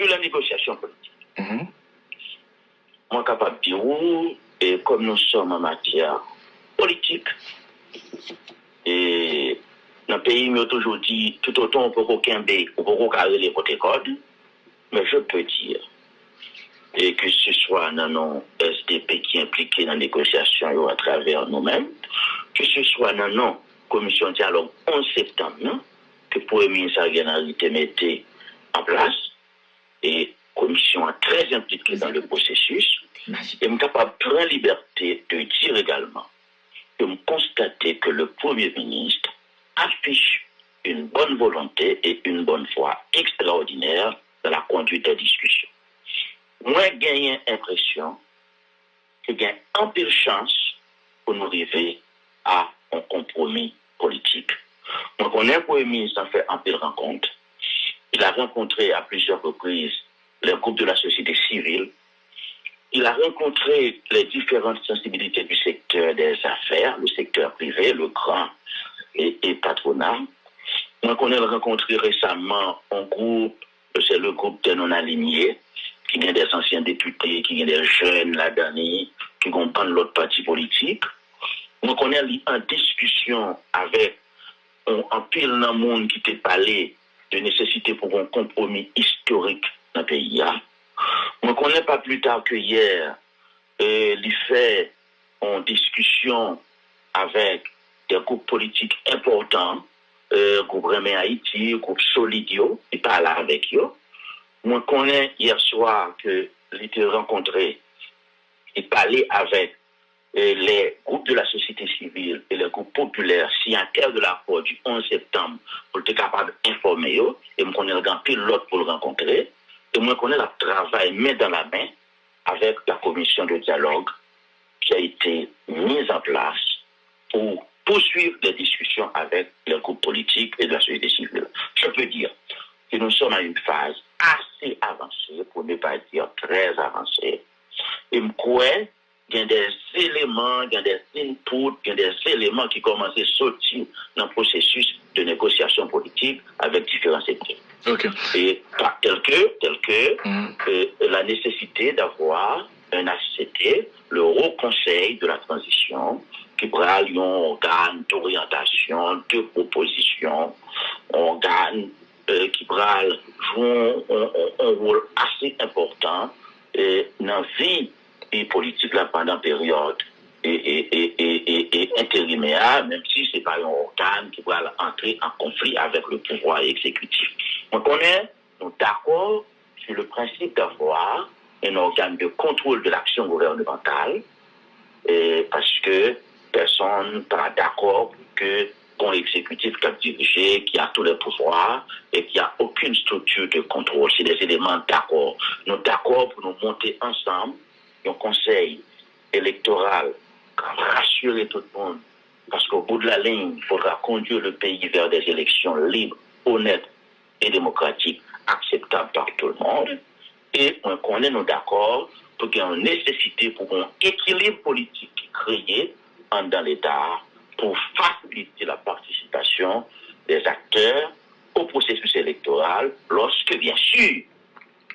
sur la négociation politique. Moi, capable de dire, et comme nous sommes en matière politique, et dans le pays, nous toujours dit, tout autant on peut aucun B, on peut carrer les côtés code, mais je peux dire, et que ce soit dans nos SDP qui est impliqué dans la négociation à travers nous-mêmes, que ce soit dans nos commissions de dialogue 11 septembre, que le Premier ministre a mis en place, et commission très impliquée dans le processus, et je suis capable de prendre liberté de dire également que je constate que le Premier ministre affiche une bonne volonté et une bonne foi extraordinaire dans la conduite des discussions. Moi, j'ai l'impression qu'il y a un peu de chance pour nous arriver à un compromis politique. Donc, on est un Premier ministre qui a fait un peu de rencontres. Il a rencontré à plusieurs reprises les groupes de la société civile. Il a rencontré les différentes sensibilités du secteur des affaires, le secteur privé, le grand et patronat. Donc, on a rencontré récemment un groupe, c'est le groupe des non-alignés, qui est des anciens députés, qui est des jeunes là-dedans, qui comprennent l'autre parti politique. Donc, on est en discussion avec un pile dans le monde qui t'a parlé de nécessité pour un compromis historique dans le pays. Donc, on n'est pas plus tard que hier, il fait une discussion avec des groupes politiques importants, groupe Remé Haïti, groupe Solidio, il parle avec eux. Moi, je connais hier soir que l'était rencontré, il parlait avec les groupes de la société civile et les groupes populaires signataires de l'accord du 11 septembre pour être capable d'informer eux, et je connais le grand pilote pour le rencontrer, et moi, je connais le travail main dans la main avec la commission de dialogue qui a été mise en place pour poursuivre les discussions avec les groupes politiques et de la société civile. Je peux dire que nous sommes à une phase assez avancée, pour ne pas dire très avancée. Et je crois qu'il y a des éléments, il y a des inputs, il y a des éléments qui commencent à sortir dans le processus de négociation politique avec différents secteurs. Okay. Et tel que la nécessité d'avoir un HCT, le Haut Conseil de la Transition, qui prend un organe d'orientation, de proposition, un organe qui prend un rôle assez important dans la vie politique là, pendant la période et intérimaire, même si ce n'est pas un organe qui va entrer en conflit avec le pouvoir exécutif. Donc on est d'accord sur le principe d'avoir un organe de contrôle de l'action gouvernementale, parce que personne n'est pas d'accord que bon l'exécutif qui a dirigé, qui a tous les pouvoirs et qui a aucune structure de contrôle. C'est des éléments d'accord. Nous sommes d'accord pour nous monter ensemble un conseil électoral qui rassurer tout le monde, parce qu'au bout de la ligne, il faudra conduire le pays vers des élections libres, honnêtes et démocratiques, acceptables par tout le monde. Et on est d'accord pour qu'il y ait une nécessité pour un équilibre politique créé dans l'État pour faciliter la participation des acteurs au processus électoral lorsque, bien sûr,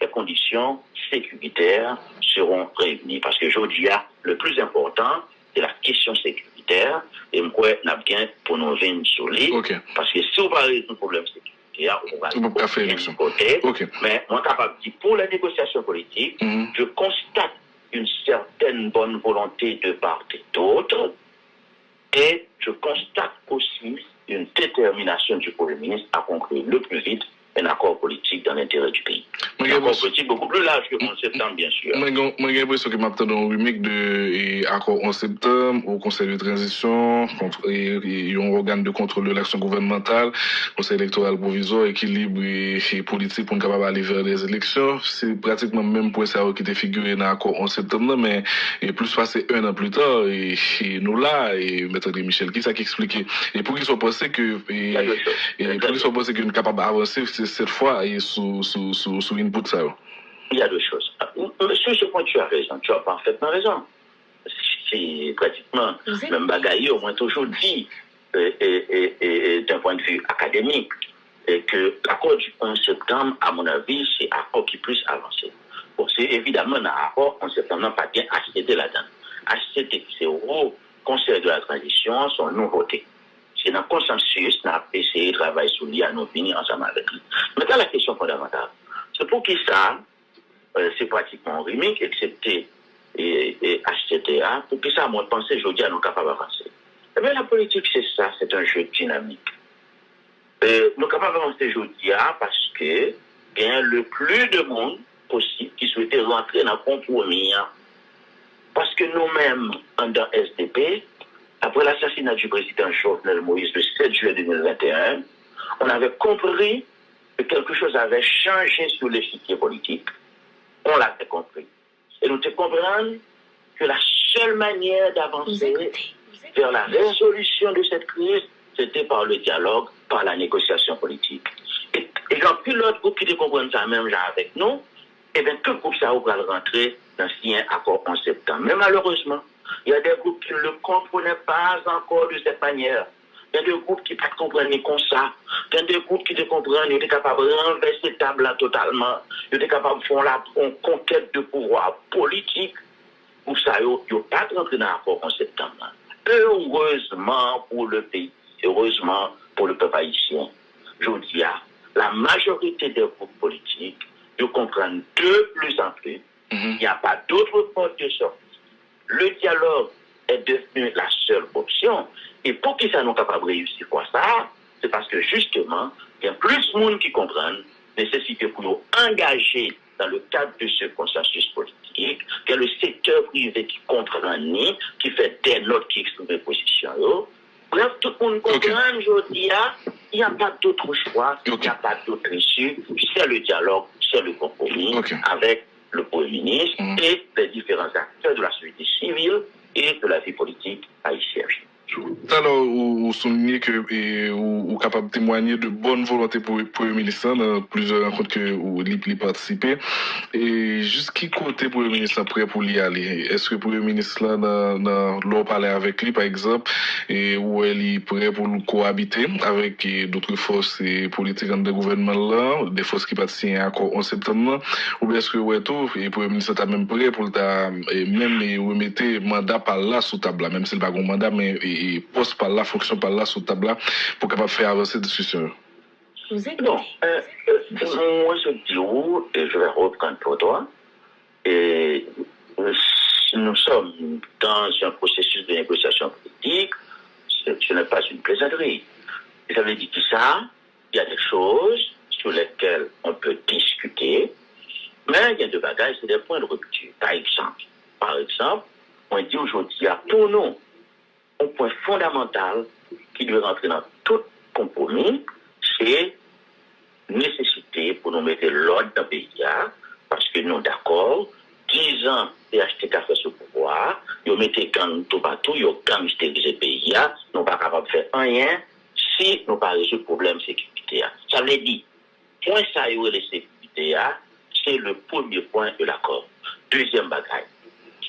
les conditions sécuritaires seront réunies. Parce que je dis, le plus important, c'est la question sécuritaire. Et moi, on a bien pour nous venir solides. Okay. Parce que si on va résoudre le problème sécuritaire, on va aller de côté. Okay. Mais moi, capable de dire, pour la négociation politique, je constate une certaine bonne volonté de part et d'autre. Et je constate aussi une détermination du Premier ministre à conclure le plus vite un accord politique dans l'intérêt du pays. Un accord politique beaucoup plus large que le 11 septembre, bien sûr. Moi, j'ai l'impression que maintenant, dans le remake de l'accord 11 septembre, au Conseil de transition, et un organe de contrôle de l'action gouvernementale, Conseil électoral provisoire, équilibre et politique pour capable aller vers les élections. C'est pratiquement le même point ça qui était figuré dans l'accord 11 septembre, mais plus passé un an plus tard, et nous là, et Maître Michel, qui ça qui expliquait. Et pour qu'ils soient pensés que, pour qu'ils soient pensés qu'ils sont capables d'avancer, cette fois, et sous input ça. Il y a deux choses. Sur ce point, tu as raison. Tu as parfaitement raison. C'est pratiquement même bagaille, au moins toujours dit, d'un point de vue académique. Et que l'accord du 11 septembre, à mon avis, c'est l'accord qui plus avancé. Bon, c'est évidemment un accord en septembre, pas bien HCT là-dedans. HCT, c'est au Conseil de la transition, son nouveauté. C'est dans le consensus, on a essayé de travailler sur lui, à nous venir ensemble avec lui. Maintenant, la question fondamentale, c'est pour qui ça, c'est pratiquement RIMIC, excepté et HCTA, pour qui ça, moi, je pensais, je dis, nous sommes capables d'avancer. Eh bien, la politique, c'est ça, c'est un jeu dynamique. Nous sommes capables d'avancer aujourd'hui parce que il y a le plus de monde possible qui souhaitait rentrer dans le compromis. Parce que nous-mêmes, dans SDP, après l'assassinat du président Jovenel Moïse le 7 juillet 2021, on avait compris que quelque chose avait changé sur l'échiquier politique. On l'avait compris. Et nous te comprenons que la seule manière d'avancer vers la résolution de cette crise, c'était par le dialogue, par la négociation politique. Et quand plus l'autre groupe qui te comprennent ça même genre avec nous, eh bien, tout groupe ça va rentrer dans ce accord en septembre. Mais malheureusement, il y a des groupes qui ne le comprenaient pas encore de cette manière. Il y a des groupes qui ne comprennent pas comme ça. Il y a des groupes qui te comprennent, ils étaient capables de renverser table là totalement. Ils étaient capables de faire une conquête de pouvoir politique. Pour ça, ils n'ont pas rentré dans l'accord en septembre. Heureusement pour le pays, heureusement pour le peuple haïtien, je vous dis, la majorité des groupes politiques, ils comprennent de plus en plus. Il n'y a pas d'autre porte de sortie. Le dialogue est devenu la seule option. Et pour qu'ils soient capables de réussir quoi ça, c'est parce que justement, il y a plus de monde qui comprennent la nécessité pour nous engager dans le cadre de ce consensus politique, que le secteur privé qui comprend ni, qui fait des notes, qui exprime des positions. Bref, tout le monde comprend aujourd'hui, il n'y a pas d'autre choix, il n'y a pas d'autre issue, c'est le dialogue, c'est le compromis avec le Premier ministre et les différents acteurs de la société civile et de la vie politique haïtienne. Alors, vous soulignez que vous capable de témoigner de bonne volonté pour le Premier ministre dans plusieurs rencontres que vous y participez. Et jusqu'à côté Premier ministre prêt pour y aller? Est-ce que le Premier ministre là l'on parler avec lui par exemple et où elle est prêt pour nous cohabiter avec d'autres forces politiques dans le gouvernement là, des forces qui participent à l'accord en septembre, ou bien est-ce que ouais tout et le Premier ministre est même prêt pour même remettre mandat par là sous table, même si c'est pas un mandat mais et poste par là, fonction par là, sous table là, pour capable faire avancer la discussion. Non, moi je dis et je vais reprendre pour toi, et nous sommes dans un processus de négociation politique, ce n'est pas une plaisanterie. Ça veut dire que ça, il y a des choses sur lesquelles on peut discuter, mais il y a des bagages, c'est des points de rupture. Par exemple, on dit aujourd'hui, pour nous, un point fondamental qui doit rentrer dans tout compromis, c'est nécessité pour nous mettre l'ordre dans le pays, parce que nous sommes d'accord, 10 ans PHTK fait ce pouvoir, ils mettent gang tout partout, ils ont gangsterisé le pays, nous ne sommes pas capables de faire rien si nous n'avons pas résolu le problème de sécurité. Ça veut dire, point ça, la sécurité, c'est le premier point de l'accord. Deuxième bagaille.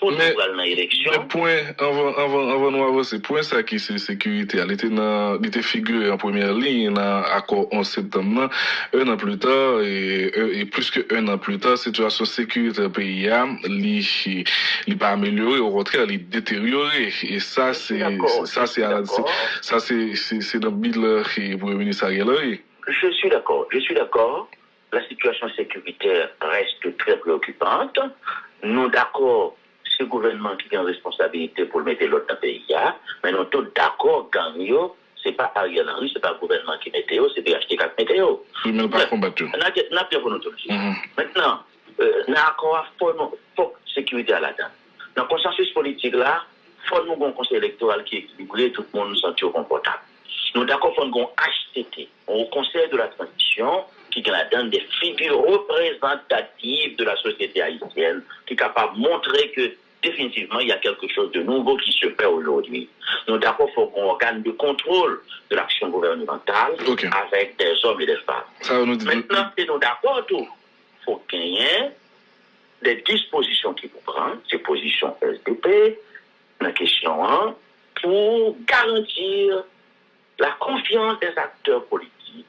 Mais le point, avant nous avancer, point ça qui c'est sécurité, elle était figurée en première ligne dans l'accord 11 septembre, un an plus tard, et plus que un an plus tard, situation sécurité du pays, il pas amélioré, au contraire, il détérioré. Et ça, c'est dans le bilan que le Premier ministre a réalisé. Je suis d'accord. La situation sécuritaire reste très préoccupante. Nous d'accord. C'est le gouvernement qui a une responsabilité pour mettre l'autre dans le pays. Mais nous sommes d'accord, Gagnon, ce n'est pas Ariel Henry, ce n'est pas le gouvernement qui met c'est PHTK qui met. Nous ne pas combattre. Maintenant, nous avons faut sécurité à la dame. Dans le consensus politique là, il faut nous un conseil électoral qui est équilibré, tout le monde nous sentir confortable. Nous d'accord, il faut un HTT, au conseil de la transition, qui est là-dedans des figures représentatives de la société haïtienne, qui est capable de montrer que définitivement, il y a quelque chose de nouveau qui se fait aujourd'hui. Nous d'accord, il faut qu'on organe de contrôle de l'action gouvernementale avec des hommes et des femmes. Maintenant, c'est nous d'accord, il faut qu'il y ait des dispositions qui vous prennent, ces positions SDP, la question 1, pour garantir la confiance des acteurs politiques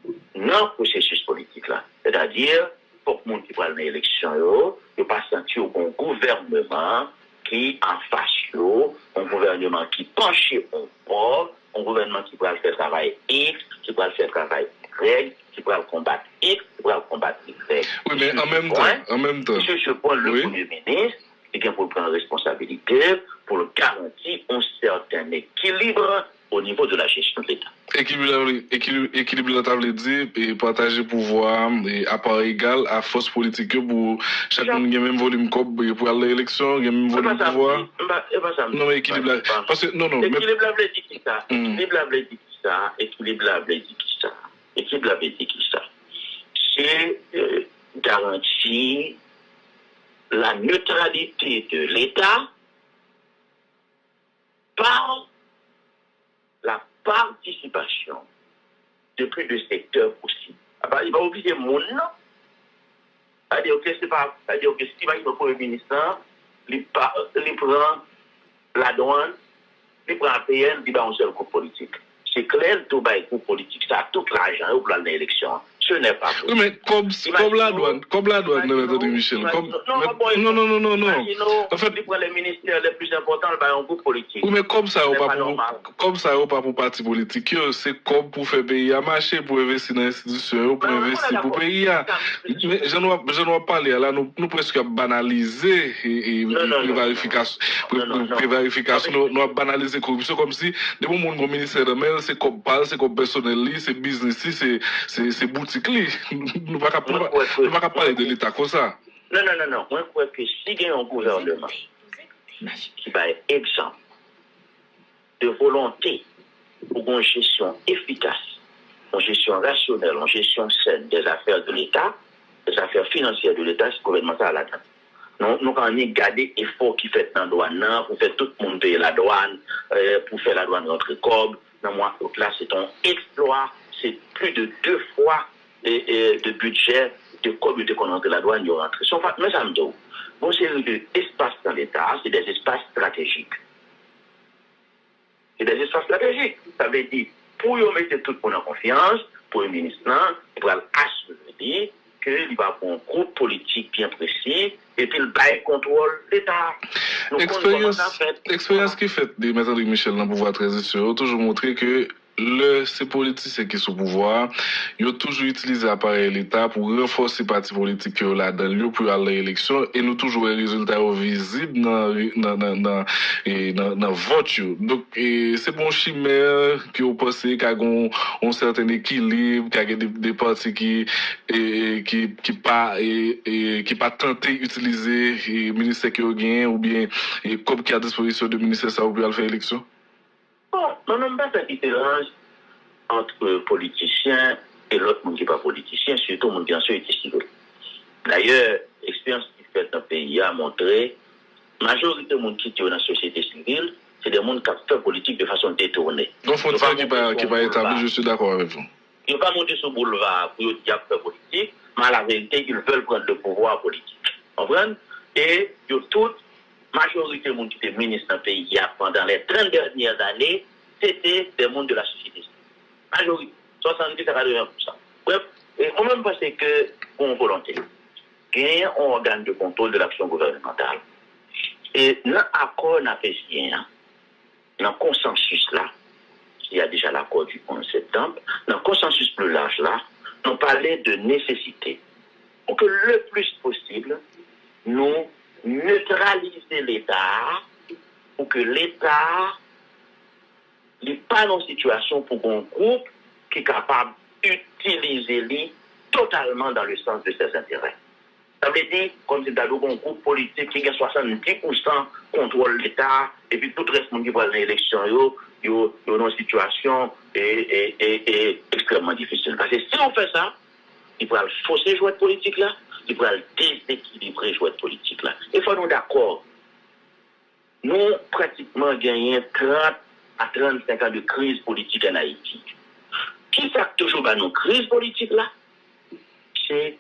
dans le processus politique là. C'est-à-dire, pour que les gens qui prennent l'élection, ne pas sentir un gouvernement qui en face, un gouvernement qui penche au port, un gouvernement qui va faire travail X, qui va faire travail Y, qui va combattre X, qui va combattre Y. Oui, mais en même temps. Sur ce point, le Premier ministre, il pour prendre responsabilité pour garantir un certain équilibre au niveau de la gestion de l'État. Équilibre, ça veut dire partager pouvoir à part égale à force politique pour chaque monde a même volume pour aller à l'élection, il y a même volume de pouvoir. Non, mais équilibre. Parce que, non. Équilibre veut dire qui ça? Équilibre veut dire qui ça? Équilibre veut dire qui ça? Équilibre veut dire qui ça? C'est garantir la neutralité de l'État par la participation de plus de secteurs possibles. Il va oublier mon nom. C'est-à-dire que si le Premier ministre, il prend la douane, il prend la PN, il va un seul groupe politique. C'est clair, tout le groupe politique, ça a tout l'argent au plan de l'élection. Ce n'est pas possible. Oui, mais comme la douane, Michel. Non. En fait, il prend les ministères les plus importants, il va un groupe politique. Oui, mais comme ça, pas pour parti politique, c'est comme pour faire pays à marcher, pour investir dans l'institution, pour investir pour pays. Mais je ne vais pas parler, là, nous presque banaliser prévarification, nous banaliser la corruption comme si, des moments où le ministère de mail, c'est comme parle, c'est comme personnel, c'est business, c'est boutique. Nous ne pouvons pas parler de l'État comme ça. Non. Moi, je crois que si il y a un gouvernement qui va être exemple de volonté pour une gestion efficace, une gestion rationnelle, une gestion saine des affaires de l'État, des affaires financières de l'État, ce gouvernement ça là-dedans. Nous, quand on a gardé l'effort qui fait dans la douane, pour faire tout le monde payer la douane, pour faire la douane rentrer comme, dans moi, là, c'est un exploit, c'est plus de 2 fois de budget de communauté qu'on entre la douane, il y aura rentré. Mais ça me dit, bon, c'est espaces dans l'État, c'est des espaces stratégiques. C'est des espaces stratégiques. Ça veut dire, pour y mettre tout le monde en confiance, pour le ministre, il va assurer qu'il va avoir un groupe politique bien précis et puis il va contrôle l'État. L'expérience qui fait de M. Michel dans le pouvoir transition a toujours montré que ces politiciens qui sont au pouvoir, ils ont toujours utilisé l'appareil l'État pour renforcer les partis politiques là-dedans, pour aller à l'élection, et nous toujours les résultats visibles dans le vote. Donc, c'est bon chimère qui ont pensé qu'il y a un certain équilibre, qu'il y a des partis qui pas tenté d'utiliser le ministère qui ont gagné, ou bien comme qui a à disposition de ministère ça pour aller faire l'élection. Bon, on n'a pas de différence entre politiciens et l'autre monde qui n'est pas politicien, surtout le monde qui est en société civile. D'ailleurs, l'expérience qui fait dans le pays a montré que la majorité des gens qui sont dans la société civile, c'est des gens qui font politique de façon détournée. Donc, il faut dire qui va établir, je suis d'accord avec vous. Ils ne vont pas monter sur le boulevard pour dire faire politique, mais la vérité, ils veulent prendre le pouvoir politique. Vous comprenez? Et toute majorité des gens qui étaient ministres dans le pays pendant les 30 dernières années, c'était des gens de la société civile. Majorité, 70 à 80%. Bref, on même pense que, pour volonté, il y a un organe de contrôle de l'action gouvernementale. Et dans l'accord, on a fait bien, dans le consensus là, il y a déjà l'accord du 11 septembre, dans le consensus plus large là, on parlait de nécessité. Pour que le plus possible, nous neutraliser l'État, pour que l'État n'est pas dans une situation pour un groupe qui est capable d'utiliser lui totalement dans le sens de ses intérêts. Ça veut dire, comme c'est un groupe politique qui a 70% contrôle l'État, et puis tout le reste qui va dans l'élection, il y a une situation extrêmement difficile. Parce que si on fait ça, il pourra fausser jouer de politique là, il pourra déséquilibrer jouer de politique là. Il faut nous d'accord. Nous, pratiquement, gagnons 30 à 35 ans de crise politique en Haïti. Qui fait toujours nos crises politiques là? C'est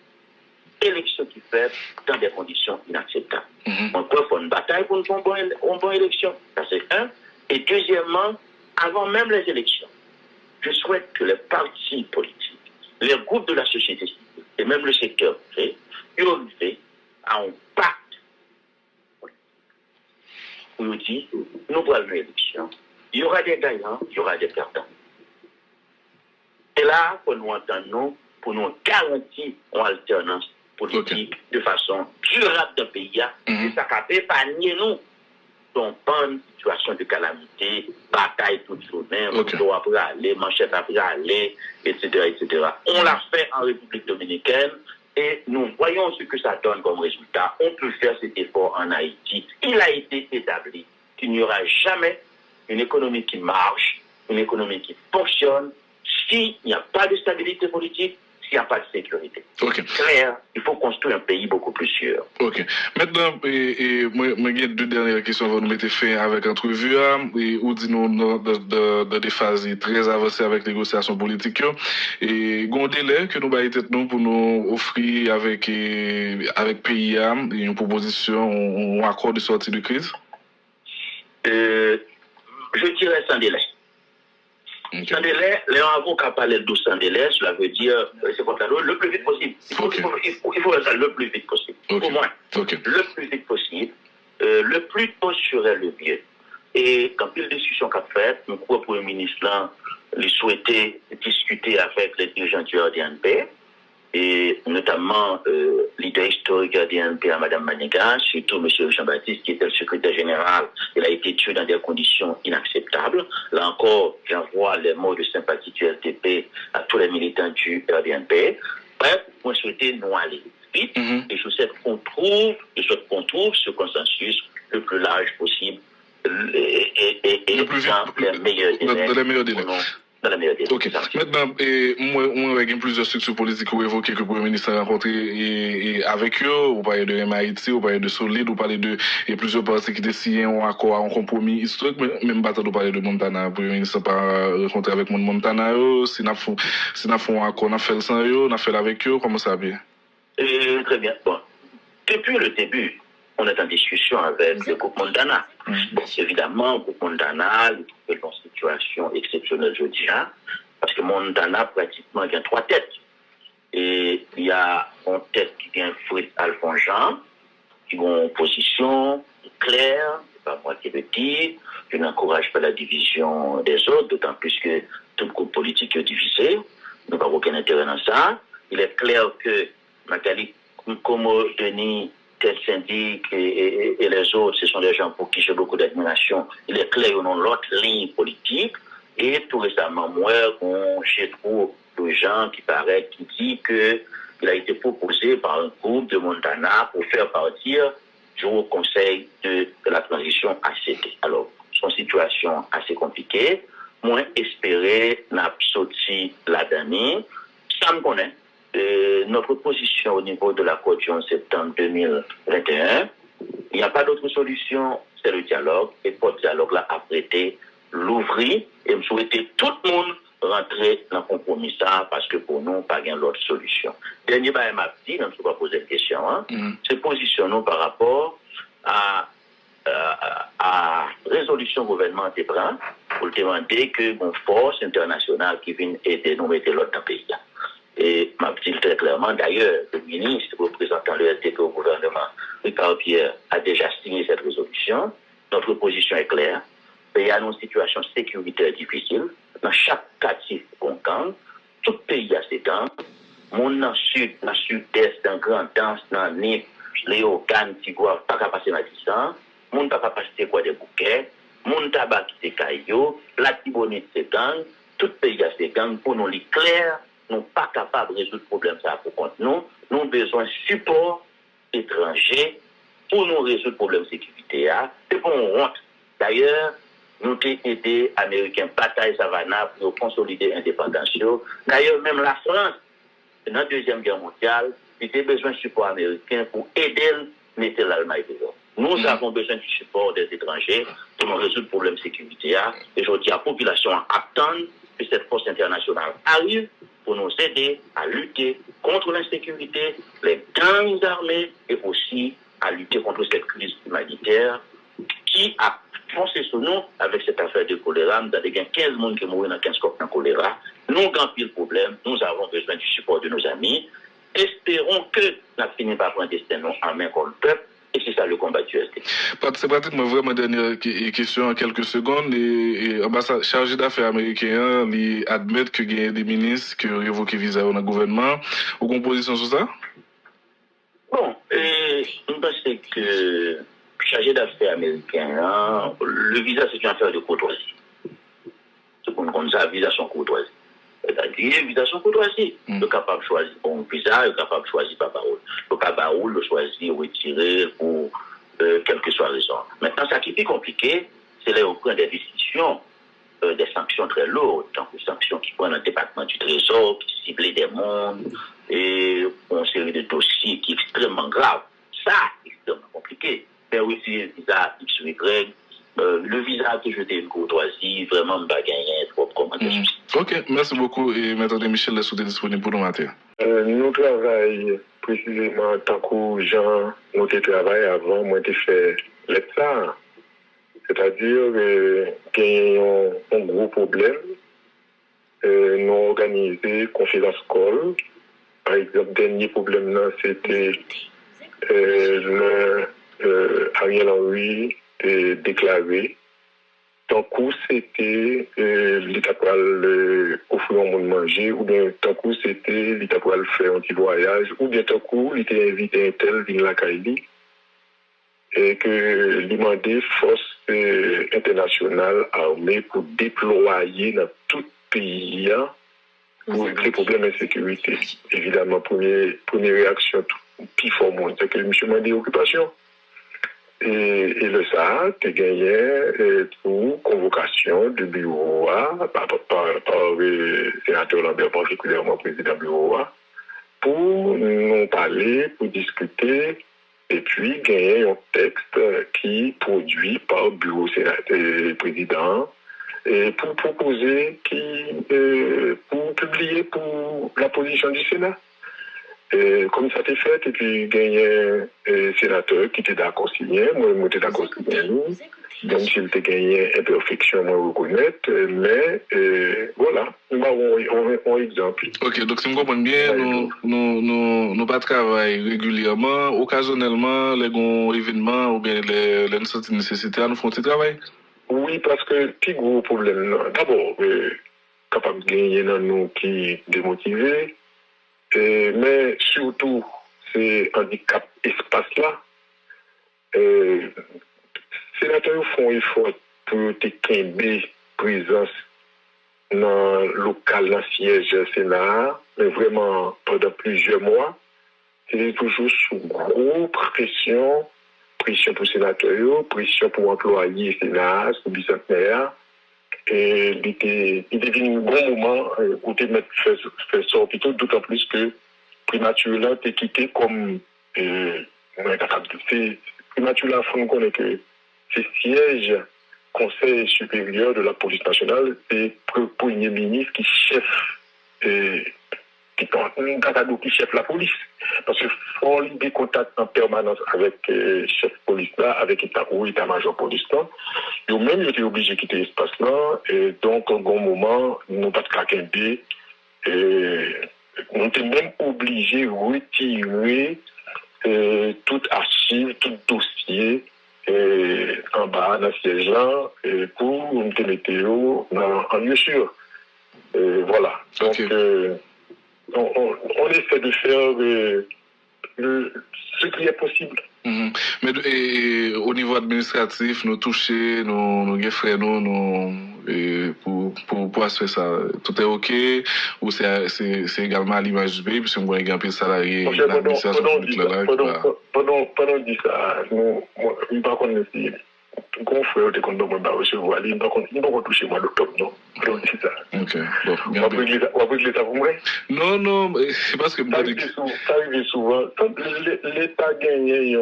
l'élection qui fait dans des conditions inacceptables. On peut faire une bataille pour une bonne élection. Ça c'est un. Et deuxièmement, avant même les élections, je souhaite que les partis politiques groupes de la société civile et même le secteur privé, ils ont fait un pacte où ils disent, nous voyons l'élection, il y aura des gagnants, il y aura des perdants. Et là, pour nous entendre, pour nous garantir une alternance politique de façon durable dans le pays, et ça ne peut pas nier nous dans une situation de calamité, bataille toute journée, on après aller, manchette après aller, etc., etc. On l'a fait en République dominicaine et nous voyons ce que ça donne comme résultat. On peut faire cet effort en Haïti. Il a été établi qu'il n'y aura jamais une économie qui marche, une économie qui fonctionne, s'il n'y a pas de stabilité politique, s'il n'y a pas de sécurité. Clair, il faut construire un pays beaucoup plus sûr. Ok. Maintenant, moi, j'ai deux dernières questions que vous nous mettez fait avec entrevue, ou dis-nous dans des phases très avancées avec les négociations politiques, et un délai que nous avons pour nous offrir avec pays, une proposition, un accord de sortie de crise? Je dirais sans délai. Sans délai, les avocats parlent de sans délai, cela veut dire, c'est comme ça, le plus vite possible. Il faut faire ça le plus vite possible. Au moins, le plus vite possible. Le plus tôt serait le mieux. Et quand il y a une discussion qu'a faite, le Premier ministre lui souhaitait discuter avec les dirigeants du RDNP, et notamment leader historique du RDNP à Mme Maniga, surtout M. Jean-Baptiste, qui était le secrétaire général. Il a été tué dans des conditions inacceptables. Là encore, j'envoie les mots de sympathie du RDP à tous les militants du RDNP. Bref, moi, je souhaitais nous aller vite, et je souhaite qu'on trouve ce consensus le plus large possible et le plus vite, dans les meilleurs délais. Dans les meilleurs délais. Dans la meilleure des Ok. Maintenant, moi, avec plusieurs structures politiques qui ont évoqué que le Premier ministre a rencontré et avec eux, vous parlez de MIT, vous parlez de Solid, vous parlez de plusieurs partis qui décident un accord, un compromis historique, même bataille, vous parlez de Montana. Le Premier ministre n'a pas rencontré avec Montana, si n'a fait un accord, on a fait le sans eux, on a fait avec eux, comment ça va? Très bien. Bon. Depuis le début, on est en discussion avec le groupe Montana. Évidemment, le groupe Montana, il est en situation exceptionnelle, je dirais, parce que Montana, pratiquement, il y a 3 têtes. Et il y a une tête qui vient Fritz Alphonse-Jean, qui ont une position claire, c'est pas moi qui le dis, je n'encourage pas la division des autres, d'autant plus que tout le groupe politique est divisé, nous n'avons aucun intérêt dans ça. Il est clair que Magali Komo, Denis, tel syndic et les autres, ce sont des gens pour qui j'ai beaucoup d'admiration. Il est clair qu'ils ont l'autre ligne politique. Et tout récemment, moi, j'ai trouvé de gens qui disent qu'il a été proposé par un groupe de Montana pour faire partir du Haut Conseil de la transition ACT. Alors, c'est une situation assez compliquée. Moi, espérer n'a sorti la dernière. Ça me connaît. Notre position au niveau de l'accord du 11 septembre 2021, il n'y a pas d'autre solution, c'est le dialogue. Et pour le dialogue, là, apprêter, l'ouvrir et me souhaiter tout le monde rentrer dans le compromis ça, parce que pour nous, pas gain l'autre solution. Dernier, m'a dit, on ne peut pas poser une question, c'est positionnons par rapport à résolution gouvernementale pour demander que mon force internationale qui vient aider nous mettre l'autre dans le pays. Et m'a dit très clairement, d'ailleurs, le ministre représentant le RDP au gouvernement, Ricard Pierre, a déjà signé cette résolution. Notre position est claire. Il y a une situation sécuritaire difficile. Dans chaque quartier qu'on campe, tout pays a ses camps. Mon dans le sud, dans le sud-est, dans le grand danse, dans le Nip, les Ogan, Tigouave, pas qu'à passer ma distance. Mon pas qu'à passer quoi des bouquets. Mon tabac qui c'est caillot. La Tibonite c'est gang. Tout pays a ses gangs. Pour nous, les clairs, nous pas capables de résoudre le problème ça pour compte nous. Nous avons besoin de support étranger pour nous résoudre le problème de sécurité. C'est pour nous honte. D'ailleurs, nous avons aidé les Américains bataille Savannah pour consolider l'indépendance. D'ailleurs, même la France, dans la Deuxième Guerre mondiale, il a besoin de support américain pour aider à mettre l'Allemagne dehors. Nous avons besoin du support des étrangers pour nous résoudre le problème de sécurité. Et je dis à la population attend que cette force internationale arrive pour nous aider à lutter contre l'insécurité, les gangs armés et aussi à lutter contre cette crise humanitaire qui a foncé sur nous avec cette affaire de choléra. Nous avons 15 personnes qui mourent dans 15 cas de choléra. Nous avons pile problème. Nous avons besoin du support de nos amis. Espérons que nous finissons par prendre destin en main comme le peuple. Et c'est ça le combat du USD. C'est pratiquement vraiment dernière question en quelques secondes. L'ambassade chargé d'affaires américain admet que il y a des ministres qui ont révoqué visa dans le gouvernement. Ou composition sur ça? Bon, je pense que chargé d'affaires américain, le visa c'est une affaire de courtoisie. C'est pour nous comme ça, visa sont courtoisie. C'est-à-dire, visa sont courtoisie. Le capable de choisir bon visa, le capable de choisir pas parole. Le capable de choisir retirer pour quelle que soit la raison. Maintenant, ça qui est plus compliqué, c'est là où on prend des décisions, des sanctions très lourdes, tant que sanctions qui prennent le département du Trésor, qui ciblent des mondes, et une série de dossiers qui est extrêmement grave. Ça, c'est extrêmement compliqué. Mais aussi, le visa X ou Y, le visa a toujours été une courtoisie, vraiment, on ne va pas gagner trop comme des soucis. Ok, merci beaucoup. Et Maître Michel, est-ce que disponible pour nous matin? Nous travaillons précisément tant que Jean, nous travaillons avant, moi, j'ai fait l'EPSA. C'est-à-dire qu'il y a un gros problème. Nous avons organisé conférence call. Par exemple, le dernier problème, là, c'était Ariel Henry déclaré. Tant coup, c'était l'État pour offrir un monde manger, ou bien tant coup, c'était l'État pour faire un petit voyage, ou bien tant coup, il était invité un tel dans la Kaili, et que demandait force internationale armée pour déployer dans tout le pays pour régler les problèmes d'insécurité. Évidemment, première réaction, plus fort, c'est que M. Mandé occupation. Et le SAA a gagné pour convocation du bureau par le sénateur Lambert, particulièrement président du bureau pour nous parler, pour discuter, et puis gagner un texte qui produit par le bureau sénateur président, et pour proposer, pour publier pour la position du Sénat. Comme ça t'est fait, et puis gagné un sénateur qui était d'accord signé, moi j'étais d'accord signé, même s'il était gagné imperfection, moi reconnaître, mais voilà, on exemple. Ok, donc si je comprends bien, nous pas travaillons régulièrement, occasionnellement, les grands événements ou bien les nécessités à nous font ce travail? Oui, parce que petit gros problème, d'abord, capable de gagner dans nous qui démotivés, mais surtout, c'est handicap espace-là. Sénateurs font effort pour te présence dans le local, dans le siège Sénat, mais vraiment pendant plusieurs mois. C'est toujours sous grosse pression pour sénateurs, pression pour employer Sénat, sous bicentenaire. Et il devient un bon moment où tu faire ça plutôt, d'autant plus que Primature là, t'es quitté comme Primature là, il faut connaître que c'est siège Conseil supérieur de la police nationale, c'est le premier ministre qui chef qui chef la police. Parce qu'il faut des contacts en permanence avec chef police là, avec état-major police là. Et même, ils étaient obligés de quitter l'espace là. Et donc, au bon moment, nous n'avons pas de craquer. Nous étions même obligés de retirer toute archive, tout dossier en bas dans le siège là pour nous mettre en lieu sûr. Voilà. Donc, okay. On essaie de faire ce qui est possible. Mais au niveau administratif, nous toucher, nous frères, pour assurer ça, tout est OK, ou c'est également à l'image du pays, puisque nous avons un peu de salariés dans l'administration publique là. Pendant dit ça, nous, par contre, mon frère était content de recevoir, il ne va pas toucher moi d'octobre, non. Donc, c'est ça. Ok, bon. On va régler ça pour moi? Non, c'est parce que... Ça arrive souvent. Quand l'État gagne,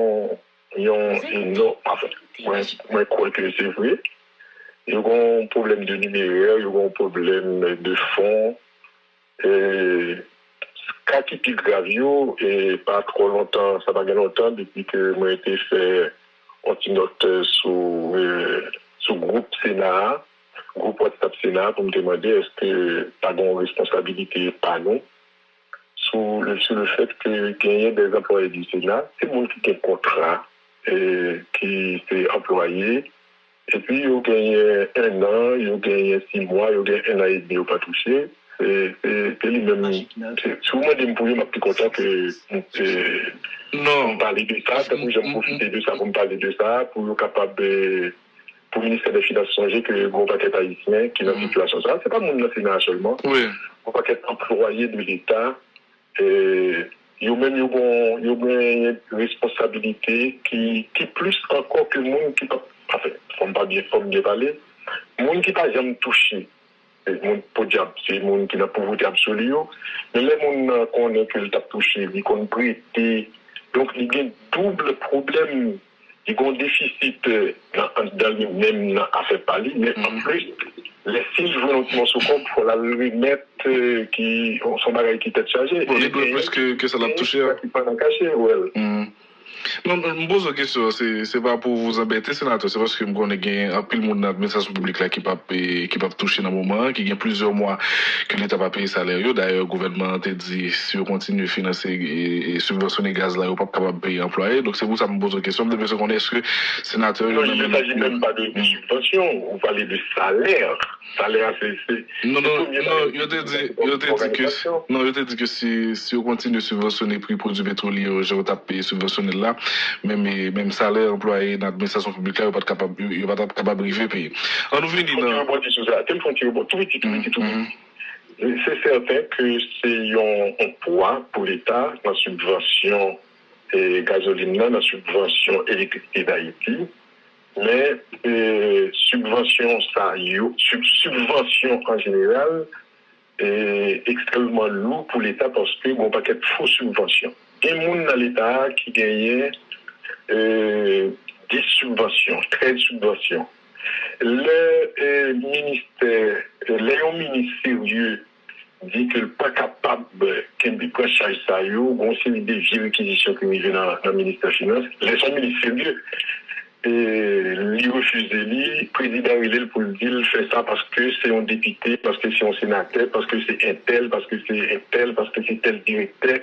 moi, crois que c'est vrai. Il y a un problème de numéraire, il y a un problème de fonds. Cas qui est grave, et pas trop longtemps, ça va bien longtemps, depuis que moi j'ai été fait une note sur sous groupe Sénat, groupe WhatsApp Sénat, pour me demander est-ce que pas de responsabilité par nous sur le fait que gagner des employés du Sénat, c'est monde qui a un contrat qui s'est employé. Et puis, ils ont gagné 1 an, ils ont gagné 6 mois, ils ont gagné 1 an et demi, ils n'ont pas touché. C'est lui-même. Souvent, je me suis plus content que Non. parler de ça, parce que j'aime profiter de ça pour me parler de ça, pour être capable pour le ministère des Finances changer que le gros paquet haïtien qui est dans cette situation. Ça, c'est pas mon Sénat seulement. Oui. Un paquet employé de l'État. Ils ont même une responsabilité qui plus encore que le monde qui enfin, faut bien parler. Le monde qui n'a jamais touché, c'est le monde qui n'a pas voté absolu. Mais les gens qui ont touché, ils ont prêté. Donc, il y a un double problème. Il y a un déficit dans lui-même à faire parler. Mais en plus, les signes volontairement sous compte, il faut la remettre qui son bagage qui est chargé. Bon, il doit plus que ça l'a touché. Qui pas caché, ouais. Non, je me pose la question, c'est pas pour vous embêter, sénateur, c'est parce que je connais un pile monde dans l'administration publique là qui pas toucher dans le moment, qui gagne plusieurs mois que l'État pas payé salaire. D'ailleurs, le gouvernement a dit si on continue à financer et subventionner gaz là, on pas capable de payer employés. Donc c'est pour ça que je me pose la question. Je me demande est-ce que sénateur. Non, il ne s'agit même pas de subvention, vous parlez de salaire. Salaire, c'est. Non, il te dit que si on continue à subventionner le prix produits pétroliers, je vais taper subventionner là. Même salaire employé dans l'administration publique, il n'est pas capable de payer. On nous vient dire. C'est certain que c'est un poids pour l'État dans la subvention et gasoline, dans la subvention électricité d'Haïti. Mais subvention en général est extrêmement lourd pour l'État parce qu'il y a un paquet de fausses subventions. Il y a des gens dans l'État qui gagnent 10 subventions, 13 subventions. Le ministère, ministre sérieux dit qu'il n'est pas capable de prendre charge ça, il y a une série de vieilles réquisitions qui viennent dans le ministère des Finances. Les ministres sérieux, il refuse le président il pour le dire, il fait ça parce que c'est un député, parce que c'est un sénateur, parce que c'est un tel, parce que c'est un tel, parce que c'est tel directeur,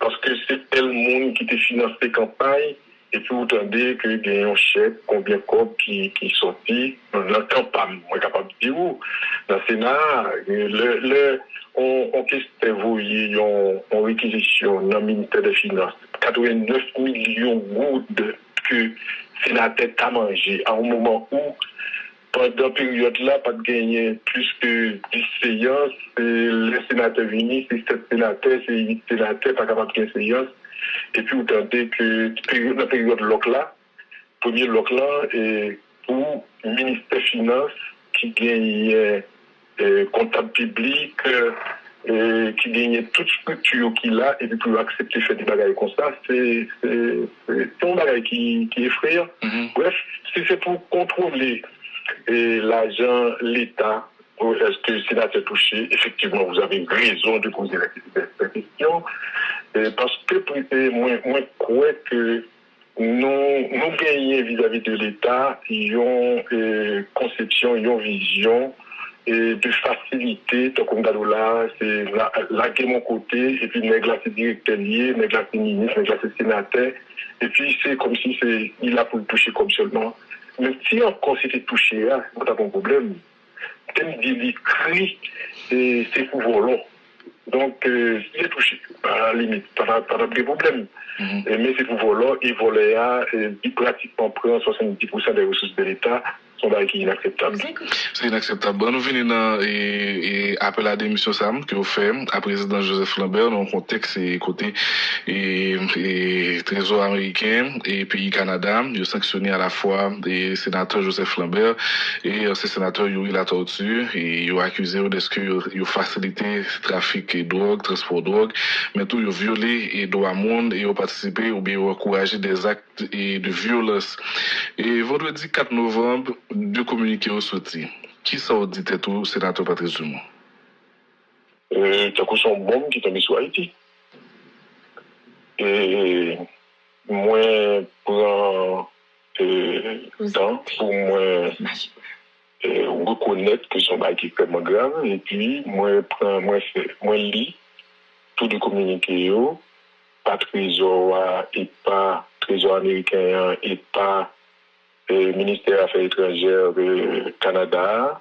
parce que c'est tel monde qui te finance les campagnes, et puis vous entendez qu'il y a un chèque, combien de copes qui sortit, dans la campagne, moi capable de dire où, dans le Sénat, on voyez en réquisition dans le ministère des Finances, 89 millions de gouttes que le sénateur a mangé à un moment où, pendant cette période-là, pas de gagner plus que 10 séances, les sénateurs venus, c'est 7 sénateurs, c'est 8 sénateurs, pas capable de gagner séances. Et puis vous entendez que dans la période là, premier là, et pour le ministère des Finances qui gagne comptable public, qui gagne toute structure qu'il a, et puis pour accepter de faire des bagages comme ça, c'est un bagage qui effraie. Bref, si c'est pour contrôler l'argent, l'État, est-ce que le sénateur touché, effectivement, vous avez raison de poser la question, parce que moi, je crois que nous gagnons vis-à-vis de l'État, ils ont conception, ils ont vision de facilité, donc comme là, c'est la de mon côté, et puis négla c'est directeur lié, négla c'est ministre, négla c'est sénateur, et puis c'est comme si il a pour le toucher comme seulement. Mais si encore c'était touché, on a un problème. Comme dit l'écrit, c'est pour voler. Donc, il est touché, à la limite, pas de problème. Mais c'est pour voler, et voler, il pratiquement prend 70% des ressources de l'État. Qui est inacceptable. C'est inacceptable. Bon, nous venons dans appel à démission Sam que vous faites à président Joseph Lambert dans le contexte et côté Trésor américain et pays Canada, ils ont sanctionné à la fois des sénateurs Joseph Lambert et ces sénateurs Yuri La Tortue et ils ont accusé de ce qu'ils ont facilité le trafic de drogue, transport de drogue, mais tout ils ont violé et droit monde et ils ont participé ou bien encouragé des actes de violence. Et vendredi 4 novembre, deux communiqués ont sorti. Qui ça a dit tout, sénateur Patrice Dumont? C'est son bombe qui est tombé sur Haïti. Et moi, pour temps pour moi reconnaître que son bail est extrêmement grave et puis moi lis tout de communiqué pas trésor et pas trésor américain et pas ministère des Affaires étrangères du Canada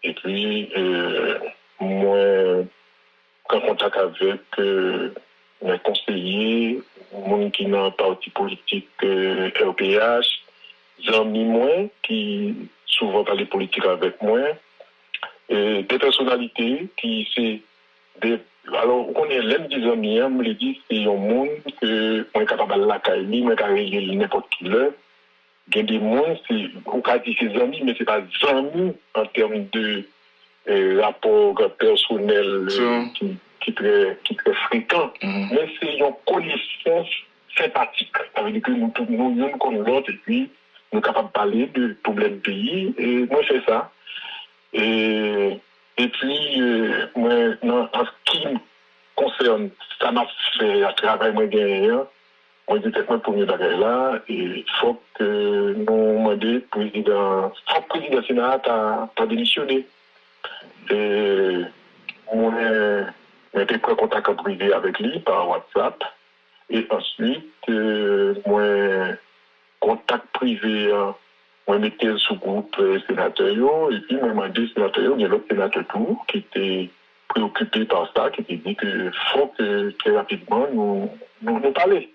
et puis moi en contact avec mes conseillers, gens qui dans le parti politique RPH, amis moi qui souvent parlent politique avec moi, et des personnalités qui c'est des alors on est l'un des amis, me le dit c'est un monde que moi capable la caille, moi capable régler n'importe qui là. Il y a des gens c'est on peut dire ses amis mais c'est pas amis en termes de rapport personnel qui très fréquent, mais c'est une connaissance sympathique. Ça veut dire que nous connaissons l'autre et puis nous sommes capables de parler de problèmes du pays. Et moi, je fais ça. Et puis, moi, en ce qui me concerne, ça m'a fait un travail moi derrière. Moi, je dis peut-être pour mieux bagage là. Et il faut que nous demandions le président Sénat à démissionner. Et moi, j'ai pris contact privé avec lui par WhatsApp. Et ensuite, moi, contact privé, moi, mettais sous groupe sénateur. Et puis, moi, m'a dit sénateur, il y a l'autre sénateur tout qui était préoccupé par ça, qui était dit qu'il faut que très rapidement nous parler.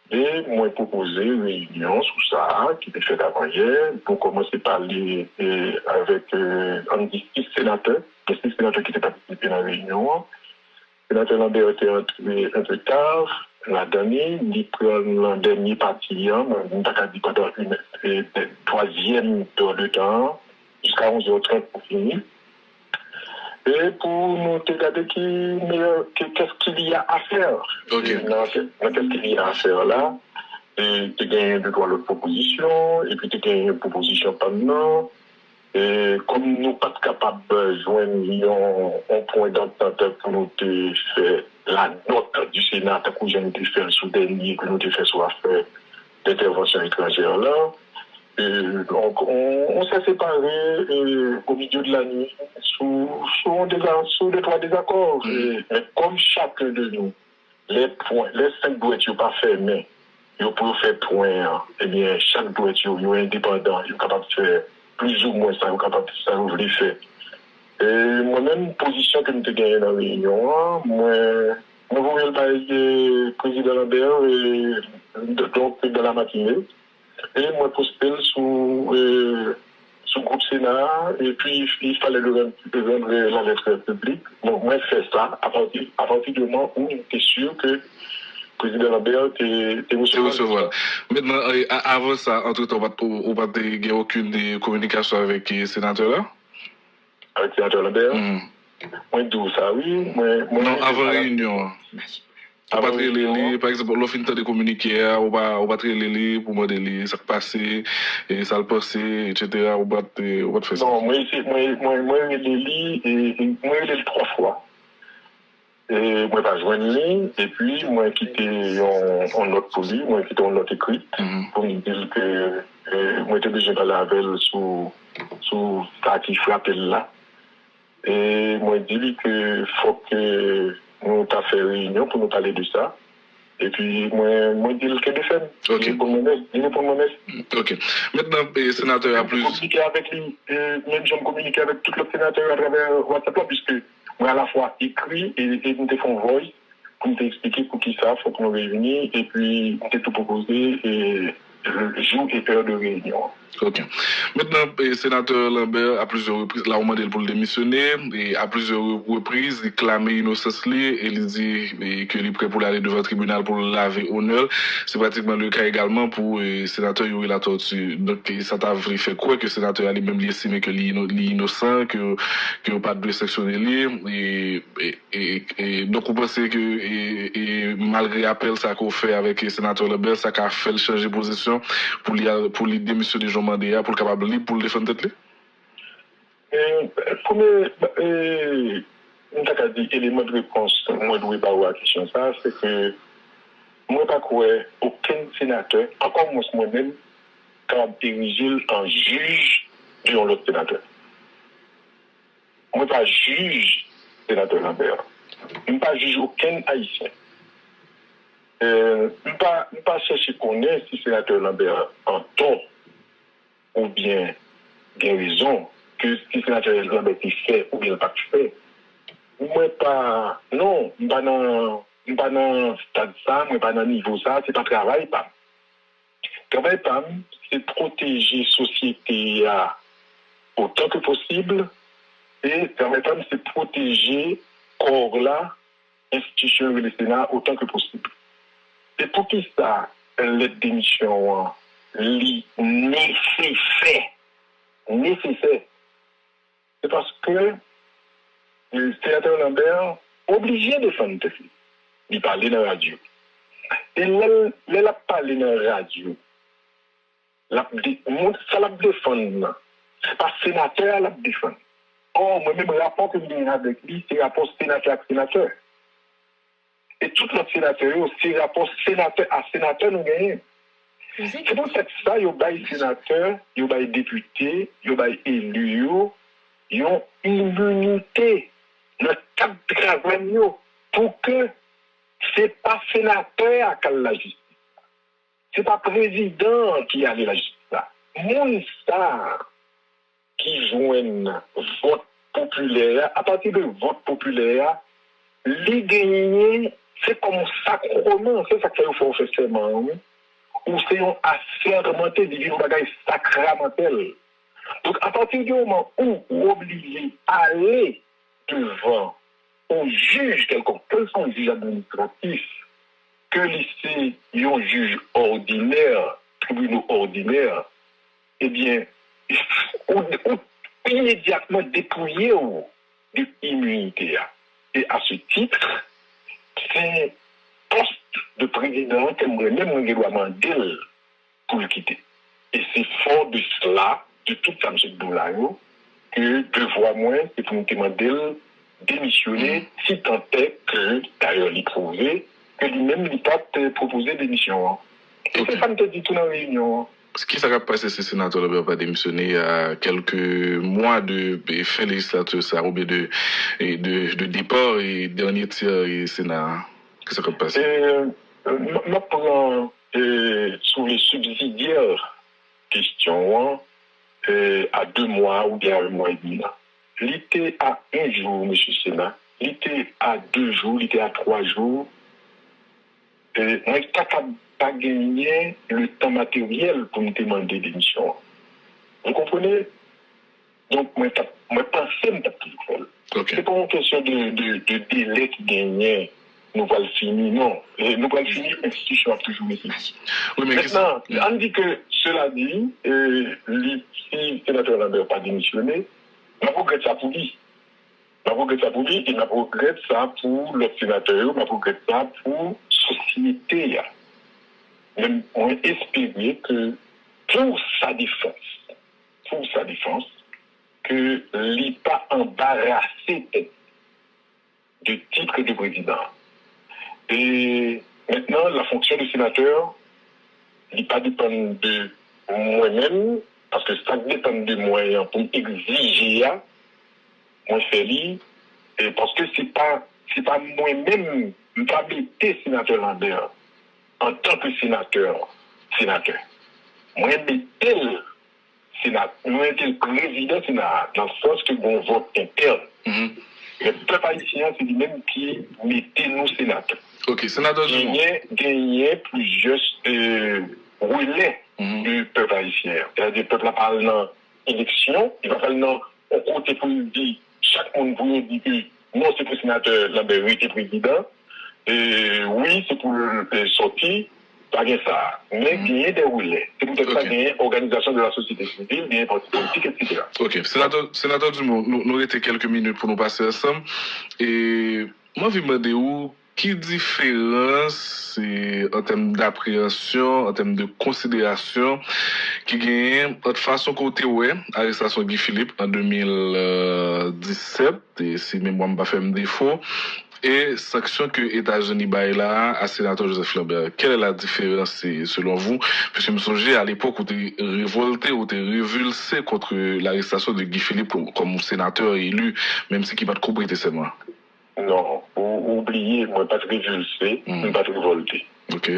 Et moi, proposé une réunion sur ça, qui était faite avant hier, pour commencer à parler avec un des 6 sénateurs, les 6 sénateurs qui étaient participés à la réunion. Le sénateur Lambert était entré un peu tard, la dernière, il prend le dernier parti, on a dit pendant une troisième heure de temps, jusqu'à 11h30 pour finir. Et pour nous regarder qu'est-ce qu'il y a à faire. Okay. Qu'est-ce qu'il y a à faire là. Et tu gagnes de trois autres propositions, et puis tu gagnes une proposition pendant. Et comme nous ne sommes pas capables de joindre un point d'entente pour nous faire la note du Sénat, que nous avons fait le sous-dernier, que nous avons fait sur l'affaire d'intervention étrangère là. Donc, on s'est séparés au milieu de la nuit sous des trois désaccords. Mais comme chacun de nous, les 5 doigts ne pas fermés, ils peuvent faire point, eh bien, chaque doigt est indépendant, ils sont capables de faire plus ou moins ça, ils sont capables de faire ça, vous voulez faire. Et moi-même, position que nous avons gagnée dans la réunion, moi, vous voyez le président Lambert, donc dans la matinée. Et moi, posté sous groupe Sénat, et puis il fallait le rendre la lettre publique. Donc, moi, je fais ça à partir du moment où j'étais sûr que le président Lambert était recevoir. Maintenant, avant ça, entre-temps, on n'a pas aucune communication avec le sénateur là? Avec le sénateur Lambert? Moi, d'où ça, oui. Non, avant la réunion. On va trailer, par exemple, l'offre de communiquer, on va trailer pour demander ça passé, et ça le passé, etc. On va faire ça. Non, moi, je l'ai 3 fois. Et moi, je joindre et puis, moi, quitté en note pour lui, moi, quitté en note écrite, pour me dire que moi, j'étais déjà parlé avec elle sous ça qui frappe là. Et moi, je dis qu'il faut que nous avons fait une réunion pour nous parler de ça. Et puis, moi, je dis qu'il est fait. Il est pour mon Ok. Maintenant, sénateur a plus. Je communiquer avec lui, même je me communique avec tout le sénateur à travers WhatsApp, puisque moi, à la fois écrit et nous te font voice pour nous expliquer pour qui ça, il faut que nous réunir, et puis nous te tout proposer et jour et heure de réunion. Ok. Maintenant, le sénateur Lambert, à plusieurs reprises, l'a demandé pour le démissionner, et à plusieurs reprises, il clamait innocence et il dit qu'il est prêt pour aller devant le tribunal pour laver honneur. C'est pratiquement le cas également pour le sénateur Yuri Latortue. Donc, ça t'a fait quoi que le sénateur a même estimé que il est innocent, que n'a pas de sanctionner lui, et donc, vous pensez que, malgré l'appel ça qu'on fait avec le sénateur Lambert, ça a fait le changer de position pour lui démissionner Jean Mandéa pour le capable libre pour le défendre tête. Premier élément de réponse, moi, je ne vais pas avoir la question, ça, c'est que moi, je ne crois aucun sénateur, encore moi-même, érigé en juge de l'autre sénateur. Moi, pas juge sénateur Lambert. Je ne pas juge aucun haïtien. Je ne pas chercher à connaître si sénateur Lambert en tort ou bien raison que si sénateur Lambert fait ou bien pas fait. Moi, pas, non, je ne pas dans stade ça, je ne pas dans niveau ça, c'est pas travail, pas. Travail, pas, c'est protéger la société autant que possible et travail, pas, c'est protéger corps là, institution et le Sénat autant que possible. Et pour qui ça, l'aide démission, nécessaire. C'est parce que le sénateur Lambert obligé de défendre ce film. Il parlait dans la radio. Et là, parlé dans la radio. Ça l'a défendre. C'est pas sénateur l'a défendre. Or, moi-même, le rapport que j'ai avec lui, c'est rapport sénateur à sénateur. Et tout notre sénateur, c'est rapport sénateur à sénateur, nous gagnons. C'est pour ça que ça, il y a des sénateurs, il y a des députés, il y a des élus, ils ont immunité. Le cadre de travail pour que ce n'est pas sénateur qui a la justice. Ce n'est pas président qui a la justice. Moun ça qui joignent vote populaire, à partir de vote populaire, les gagnants, c'est comme sacrement, c'est ça qu'il faut faire seulement, ou c'est un assermenté de vivre bagage sacramentel. Donc à partir du moment où vous obligez à aller devant un juge quelconque, quel soit un juge administratif, que lycée un juge ordinaire, tribunal ordinaire, eh bien, ou immédiatement dépouiller de l'immunité. Et à ce titre, c'est poste de président que moi-même je dois demander pour le quitter. Et c'est fort de cela, de tout ça, M. Doulayo, que je vois moi, c'est pour me demander démissionner, si tant est que, d'ailleurs, il prouvé que lui-même, il pas proposé démission. Et c'est ça que je dis tout dans la réunion. Ce qui s'est passé, c'est que le sénateur Lambert pas démissionné il y a quelques mois de fin législature, ça, ou bien de départ et dernier tir et Sénat. Qu'est-ce qui s'est passé? Je prends sur les subsidiaires questions à 2 mois ou bien à 1 mois et demi. Il était à 1 jour, M. Sénat. Il était à 2 jours, il était à 3 jours. Moi, je n'ai pas gagné le temps matériel pour me demander des missions. Vous comprenez? Donc, moi, je pensais que je toujours fait. Okay. C'est pas une question de délai qui gagnait. Nous allons le finir, non. Nous allons le finir, l'institution a toujours été. Oui, mais maintenant, on dit que, cela dit, si le sénateur Lambert n'a pas démissionné, je regrette ça pour lui. Je regrette ça pour lui et je regrette ça pour le sénateur, je regrette ça pour la société. On espérait que pour sa défense, que l'IA pas embarrassé de titre de président. Et maintenant, la fonction de sénateur, il pas dépend de moi-même, parce que ça dépend de moyens pour exiger, moi je fais et parce que c'est pas moi-même, je ne pas mettre sénateur Lambert en tant que sénateur. Moi, je suis le président Sénat, dans le sens que mon vote interne. Le peuple haïtien, c'est lui-même qui mettait nos sénateurs. Ok, sénateur gagner plusieurs relais du peuple haïtien. C'est-à-dire, le peuple a parlé dans l'élection, il va parler dans un côté pour dire, chaque monde pour dire que non, c'est pour le sénateur Lambert, oui, était président. Oui, c'est pour sortir, pas bien ça. Mais gagner des relais. C'est peut-être pas gagner organisation de la société civile, gagner parti politique, etc. Ok, sénateur Dumont, nous étions quelques minutes pour nous passer ensemble. Et moi, je me demande où, qui différence en termes d'appréhension, en termes de considération, qui gagne de façon côté ouais, arrestation de Guy Philippe en 2017, et si mémoire ne m'a pas fait défaut, Et sanction que les États-Unis baillent là à sénateur Joseph Lambert, quelle est la différence selon vous? Parce que me songe à l'époque où tu révolté, où tu révulsé contre l'arrestation de Guy Philippe comme sénateur élu, même si qui va te couper seulement. Non, oubliez, moi pas révulsé, pas révolté. Ok.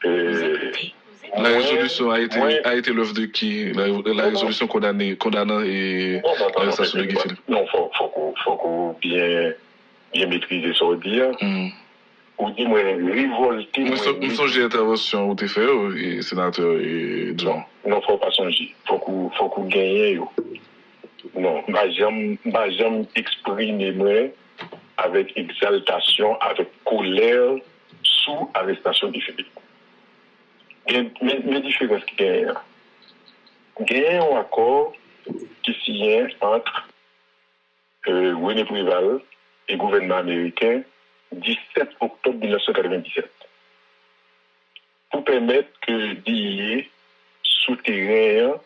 La résolution a été l'œuvre de qui? La résolution condamnant l'arrestation de Guy Philippe. Non, faut qu'on bien maîtriser ça, dire. Ou dit, moi, révolté. Nous songeons l'intervention où tu fait, sénateur, et John. Non, faut pas songer. Faut qu'on gagne. Non, j'aime exprimer moi avec exaltation, avec colère, sous arrestation de Philippe. Mais différence qui gagne. Gagne un accord qui signe entre René Préval et le gouvernement américain 17 octobre 1997 pour permettre que d'y souterrain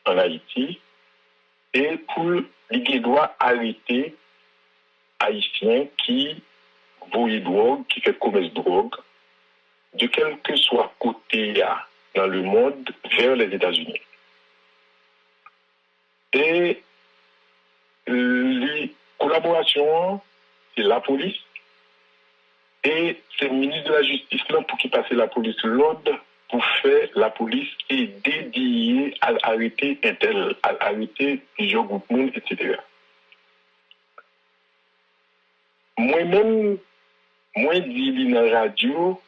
en Haïti et pour les droit arrêter haïtiens qui voyaient drogue, qui fait commerce de drogue, de quel que soit côté dans le monde vers les États-Unis. Et les collaborations, c'est la police et c'est le ministre de la Justice là pour qui passe la police l'ordre pour faire la police et dédiée à arrêter un tel, à arrêter plusieurs groupes, etc. Moi-même, moi dis dans la radio,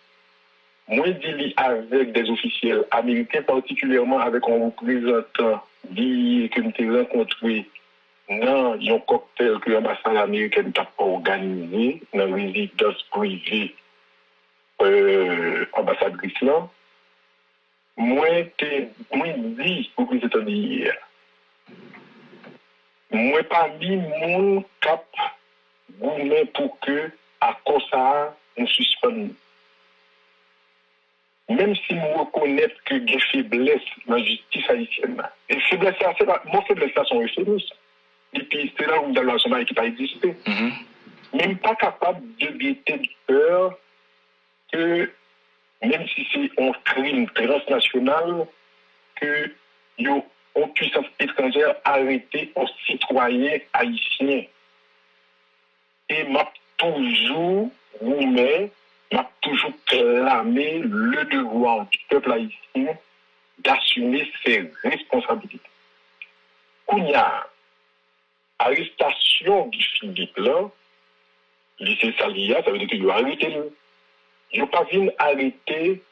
moi dis avec des officiels américains, particulièrement avec un représentant que nous avons rencontré dans un cocktail que l'ambassade américaine a organisé dans la résidence privée ambassadrice là. Moi dis au président d'hier, moi pas mis mon cap gourmet pour que à cause ça nous suspendons. Même si nous reconnaissons que des faiblesses dans la justice haïtienne. Et faiblesse, c'est pas, mon faiblesse, c'est son euphémisme. Et puis, c'est là où nous avons un qui n'a pas existé. Même pas capable de guetter de peur que, même si c'est un crime transnational, que on puissance étrangère arrêter un citoyen haïtien. Et m'a toujours m'a toujours clamé le devoir du peuple haïtien d'assumer ses responsabilités. Kounia, arrestation du Philippe là, lycée Salia, ça veut dire qu'il doit arrêter lui. Il n'a pas vu arrêter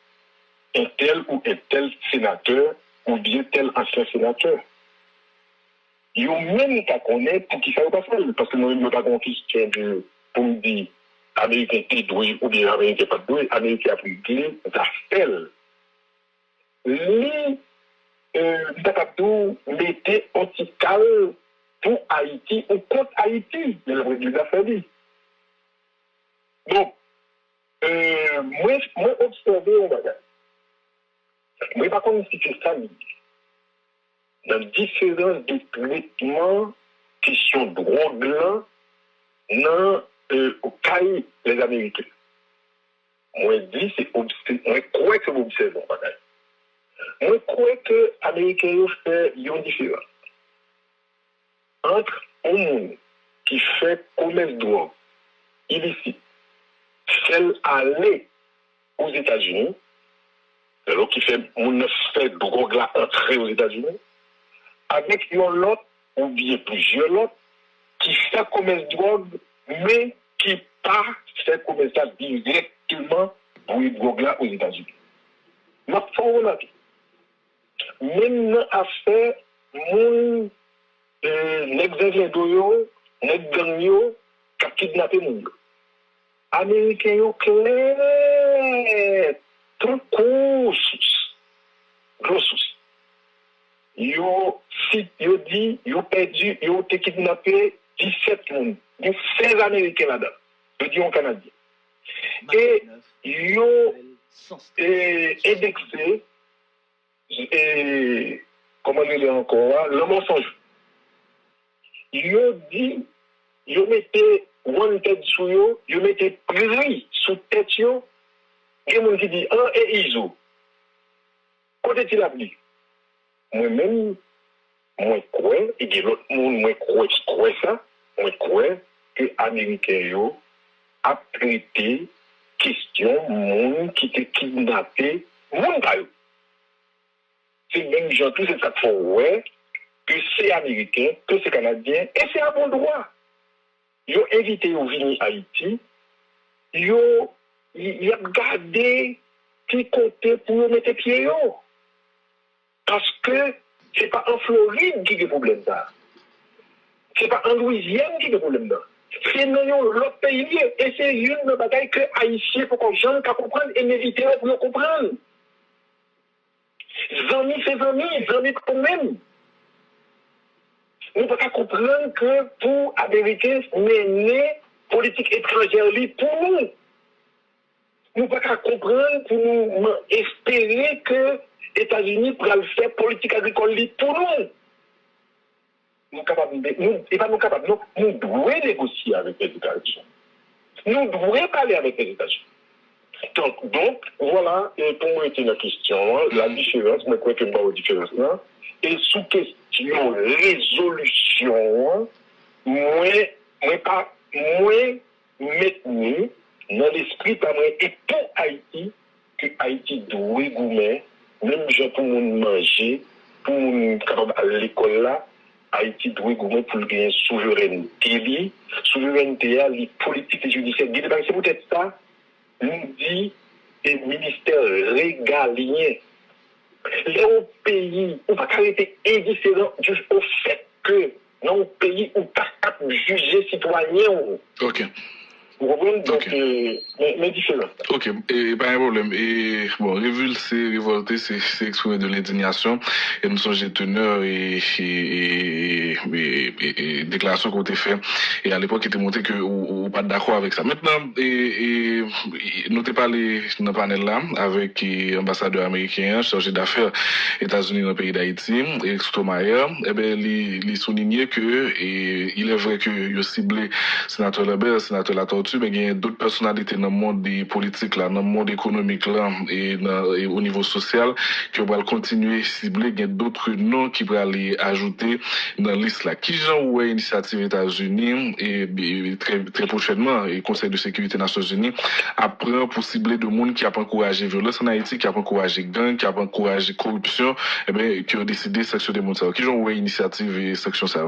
un tel ou un tel sénateur ou bien tel ancien sénateur. Il a même qu'à connaître pour qu'il ne fasse pas ça, parce que nous n'avons pas compris pour me dire Américain est doué ou bien Américain pas doué, Américain a pris clé, ça fait. Les Dakabdou mettaient anti-cal pour Haïti ou contre Haïti, mais le président a fait dit. Donc, moi observé un bagage. Moi, par contre, si c'est ça, dans différents traitements, question de drogue là, dans au cas les Américains. Moi, dis, moi, crois que vous observez un bagage. Moi, crois que les Américains font une différence entre un monde qui fait commerce de drogue illicite, celle aller aux États-Unis, alors qui fait drogue là entrer aux États-Unis, avec un autre ou bien plusieurs autres qui fait commerce de drogue, mais qui pas fait commerce directement pour une drogue là aux États-Unis. Ma forme même affaire mon l'exemple d'oyo, l'exemple qui a kidnappé mon Américains yo clair, trop grosse. Yo dit, yo perdu, yo été kidnappé 17 monde. Il y a 16 Américains là-dedans. Je dis en Canadien. Et yo indexé, comment on dit encore, le mensonge. Yo dit, yo mettait wanted sous yo, yo mettez prix sous tête yo, il y a des gens qui disent, ah, et ISO. Côté il a dit, moi-même, moi crois, et il y a l'autre monde, moi crois ça, moi crois que les Américains ont traité question monde qui était kidnappé, monde pas yo. C'est même gens, tout c'est ça qu'il faut ouais, que c'est Américain, que c'est Canadien, et c'est à bon droit. Ils ont invité au venir à Haïti, ils ont gardé petit côté pour mettre pied. Parce que ce n'est pas en Floride qui a le problème là. Ce n'est pas en Louisiane qui a le problème là. C'est dans l'autre pays. Et c'est une bataille que les Haïtiens, pour qu'on ne comprenne et m'éviter pour comprendre. Zami, c'est zami quand même. Nous ne pouvons pas comprendre que pour les Américains, mener politique étrangère pour nous. Nous ne pouvons pas comprendre pour nous espérer que les États-Unis pourraient faire politique agricole pour nous. Nous devons négocier avec les États-Unis. Nous devons parler avec les États-Unis. Donc, voilà, et pour moi, c'est la question, la différence, je crois que pas de différence là. Et sous question résolution, moi maintenu dans l'esprit pas moi et pour Haïti que Haïti doit goumer même gens pour nous manger pour nous capable à l'école là Haïti doit goumer pour gagner souveraineté la politique et judiciaire c'est peut-être ça nous dit les ministères régaliens les pays on va pas arrêter indifférent juste au fait que dans un pays où pas juger citoyen. OK. Vous comprenez? Donc, mais différent. OK, et pas un problème. Et bon, révulser, révolter, c'est exprimer de l'indignation. Et nous sommes teneurs et déclarations qui ont été faites. Et à l'époque, il était montré que ou pas d'accord avec ça. Maintenant, notez pas dans le panel là, avec l'ambassadeur américain, chargé d'affaires États-Unis dans le pays d'Haïti, et Sotomayor, eh bien, il soulignait que, il est vrai que il a ciblé sénateur Lambert, sénateur Latortue, mais il y a d'autres personnalités dans le monde des politiques là, dans le monde économique là, et au niveau social, qui vont continuer à cibler. Il y a d'autres noms qui vont aller ajouter dans la liste là. Qui j'en ouais initiative États-Unis et très prochainement, et Conseil de sécurité des Nations Unies apprend pour cibler de monde qui a pas encouragé violence en Haïti, qui a pas encouragé gang, qui a pas encouragé corruption, eh bien, qui ont décidé de sanctionner des monde. Qui j'en ouais initiative et sanction ça?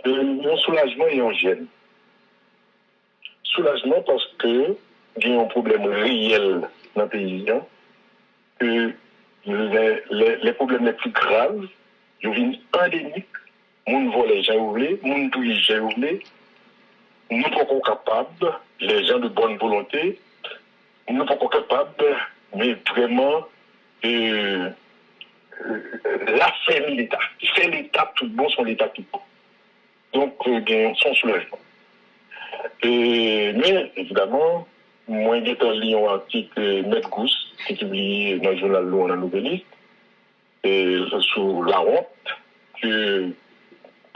Mon soulagement et en gêne. Soulagement parce que il y a un problème réel dans le pays, que les problèmes les plus graves, ils viennent endémiques, moun vole j'ai oublié, moun touille j'ai oublié, nous ne sommes pas capables, les gens de bonne volonté, nous ne sommes pas capables, mais vraiment, la faire l'État. C'est l'État tout bon, son l'État tout bon. Donc, son soulagement. Mais, évidemment, moi, j'ai lu un article Maître Gousse, qui est publié dans le journal L'eau en Nouvelliste, sur la honte que le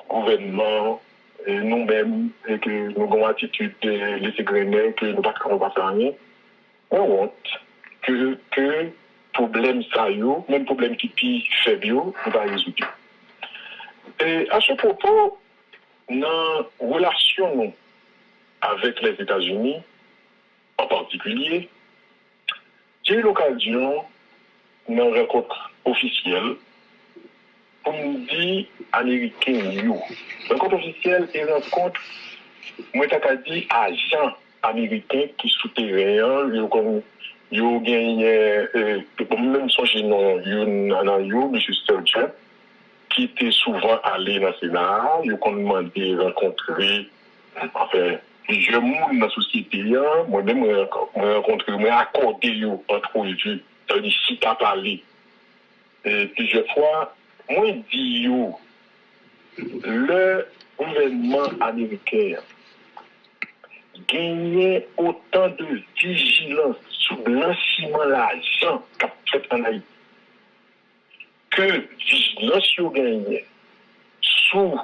gouvernement, nous-mêmes, et que nous avons attitude de laisser grainer, que nous ne pouvons pas faire rien. On honte que problème ça, même problème qui est faible, nous va résoudre. Et à ce propos, dans la relation avec les États-Unis, en particulier, j'ai eu l'occasion, dans une rencontre officielle, pour nous dire américain, la rencontre officielle et rencontre, moi, j'ai dit agents américains qui souterrains, ils ont gagné, même son nom, M. Sturgeon, qui était souvent allé dans le Sénat, ils ont demandé de rencontrer, enfin, plusieurs monde dans la société, moi-même, rencontré, accordé entrevue, c'est-à-dire si tu as parlé. Plusieurs fois, moi, je dis, le gouvernement américain gagnait autant de vigilance sur blanchiment l'argent qu'a fait en Haïti que vigilance sur gagnait sous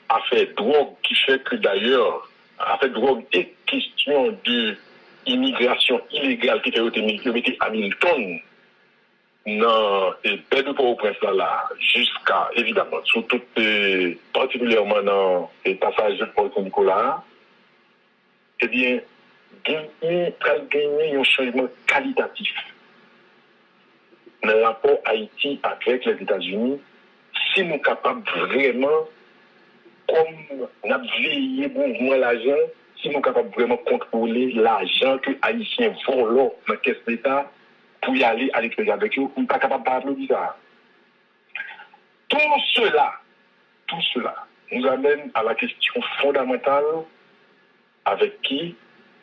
affaire drogue qui fait que d'ailleurs en fait, drogue et question de immigration illégale qui était mis à Hamilton, non, et paix de Port-au-Prince là, jusqu'à, évidemment, surtout particulièrement dans les passages de Port-Nicolas, eh bien, gagner un changement qualitatif dans le rapport Haïti avec les États-Unis, si nous sommes capables vraiment, comme on a veillé mouvement l'argent, si nous sommes capables vraiment contrôler l'argent que les Haïtiens volent dans la caisse d'État pour y aller à l'extérieur avec eux, on n'est pas capable de parler ça. Tout cela nous amène à la question fondamentale avec qui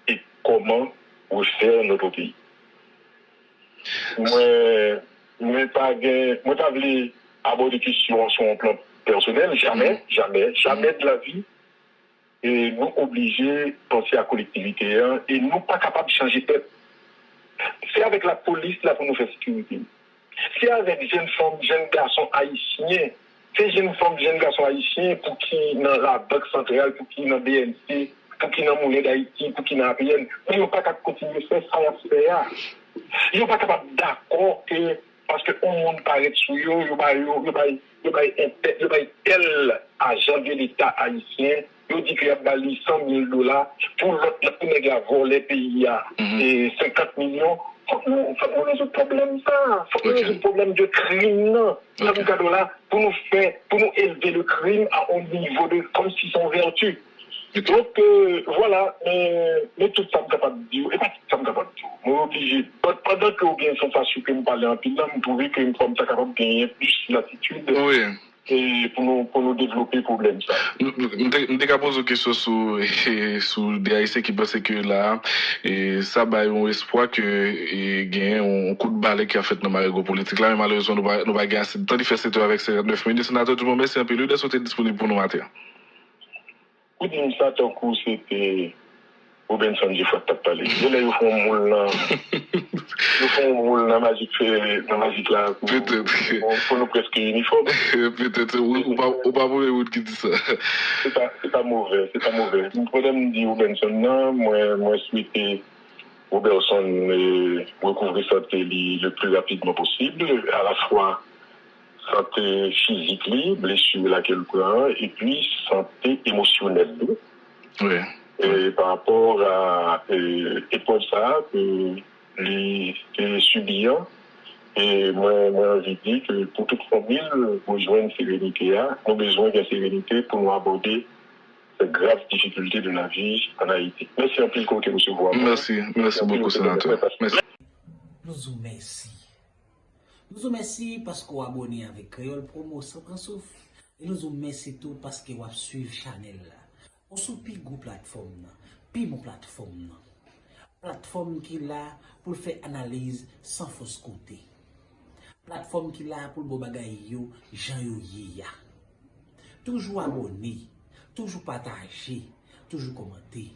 et comment refaire notre pays. Moi, pas voulu aborder des questions sur un plan personnel, jamais de la vie. Et nous obligés de penser à la collectivité et nous pas capables de changer tête. C'est avec la police là pour nous faire sécurité. C'est avec jeunes femmes, jeunes garçons haïtiens. Ces jeunes femmes, jeunes garçons haïtiens pour qui dans la Banque centrale, pour qui dans BNC, pour qui dans Monnaie d'Haïti, pour qui dans APN, mais ils n'ont pas qu'à continuer à faire ça. Ils n'ont pas capable d'accord que parce que on monde paraît sur eux, il y a tel agent de l'État haïtien, il dit qu'il y a bali $100,000 pour l'autre pour voler pays et 50 millions. Faut que nous résoudre le problème ça. Faut que nous résoudre le problème de crime là. Pour nous élever le crime à un niveau de comme si son vertu. Donc voilà, mais tout ça me capable de dire, et pas tout ça me capable de dire. Moi obligé, pendant que vous bien sont pas sûr que me parler en pile, là, me trouver que me sommes capable de gagner plus l'attitude. Oui. Et pour nous développer le problème ça. Nous décapons une question sur des Haïtiens qui pensent que là, et ça bah on espoir que gagne un coup de balai qui a fait dans la politique là, mais malheureusement nous va gagner assez de temps de faire cette avec 59 minutes. Sénateur, tout le monde merci un peu de sont disponible pour nous matin. Pour dire ça, ton coup, c'était Robinson du faut parler. Ils font un moule là. Ils font un moule dans magique là. Pour nous presque uniforme. Peut-être, ou pas mauvais qui dit ça. C'est pas mauvais. Le problème dit Robinson, non, moi, souhaiter Robertson recouvrir santé le plus rapidement possible, à la fois santé physique, blessure laquelle prend, et puis santé émotionnelle. Oui. Et par rapport à l'épreuve ça, que les subir, et moi, j'ai dit que pour toute famille, rejoindre sérénité, nous avons besoin de sérénité pour nous aborder ces graves difficultés de la vie en Haïti. Merci un peu côté recevoir. Merci beaucoup, sénateur. Merci. Nous vous remercie parce que vous abonnez avec Créole Promo sans prendre souffle. Et nous vous remercie tout parce que vous suivez Chanel. On soupi go plateforme, puis mon plateforme. Plateforme qui là pour faire analyse sans fausse côté. Plateforme qui là pour le bagay yo, Jean yo ya. Toujours abonné, toujours partager, toujours commenter.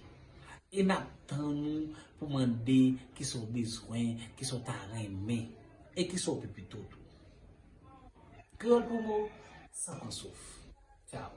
Et n'attendons pour demander qui sont besoin, qui sont aimés et qui sont plutôt tout. Créole Promo, sans souffle. Ciao.